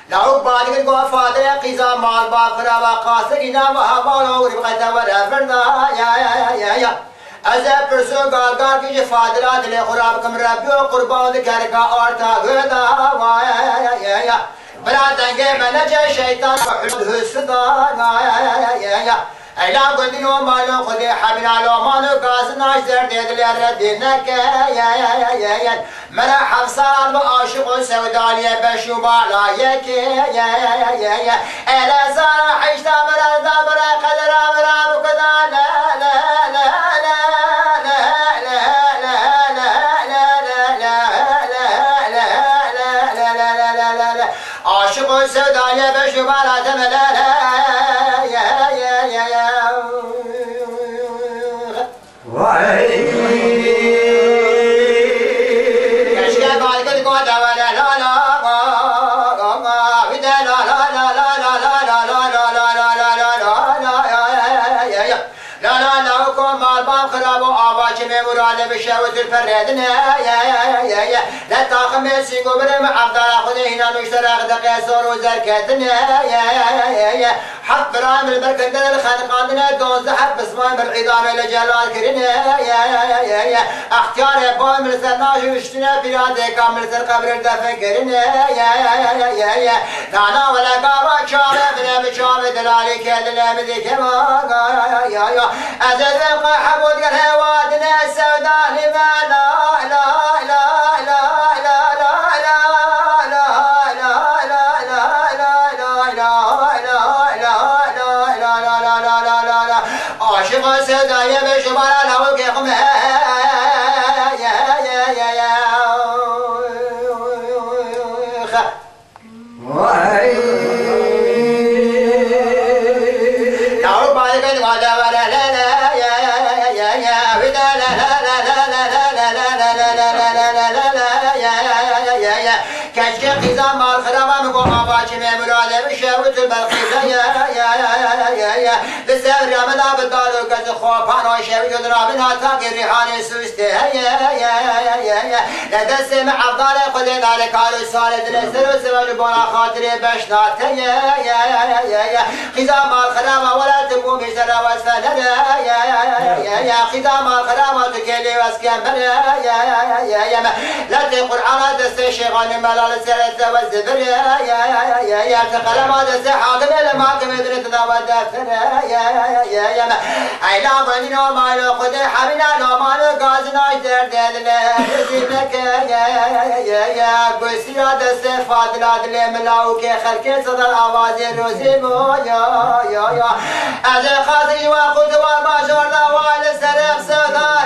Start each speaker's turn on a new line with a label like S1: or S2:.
S1: لو بالك القفادة قيزا مال باقرا وقاسقنا وهبالا وربقة ورفرنا يا أزا برسو قال كي فادرات لخرابكم ربي وقربان كركا أرتا غدا يا براتنجي منجي شيطان وحلو السدان يا اعلان قدين ومالو خدي حبنا لو مالو قاسنا زرد يدلر دينك يا مرا حفصال وعاشق سودالية بشوبا لايك يا الا زار حيشتا مرا ذابرا قدرا مرا مكدا لا لا لا لا لا لا لا لا لا لا عاشق سودالية بشوبا لا تملا مراد بشاوت الفرادنا يا لا تاخم سيقو برم عبدالله خذينا نشترق دقيسور وزركتنا يا حب برام البركة الخانقاندنا دون زحب بسمان بالعظام لجلال كرنا يا اختيار يبون من سرناش وشتنا برادة كامل سر قبر الدفن كرنا يا نانا ولا قابا شامة بنا بشامة دلالي كدنا مذيك يا أزل بقى حبود قال هوادنا السوداء لما لا لا لا لا لا لا لا لا لا لا لا لا عاشق السوداء يبش بلا له كيقم يا كشك قيزا مال خرابا مقو عباش مراد بشاوت البلقيزة يا لسه رمضا بالدار وكز خوفان وشاوت درابنا تاقي ريحان سوسته يا لدس مع عبدال خذي ذلك قالوا الصالد لسر وسوى بولا خاطري بشنات يا قيزا مال خرابا ولا تقوم بسر واسفل يا قيزا مال خرابا تكلي واسكن يا لا تقول على دس شيخان ملال سرت والزبر يا تقلم دس حاكم لما كم درت ذا دفتر يا عيلا بنينا مالو خد حبنا لو مالو غازنا درد لزينك يا قسيا دس فاضلات لملاو كي خلك صدر آواز روزي مو يا از خاطري وقلت وما جرنا وال سرف صدر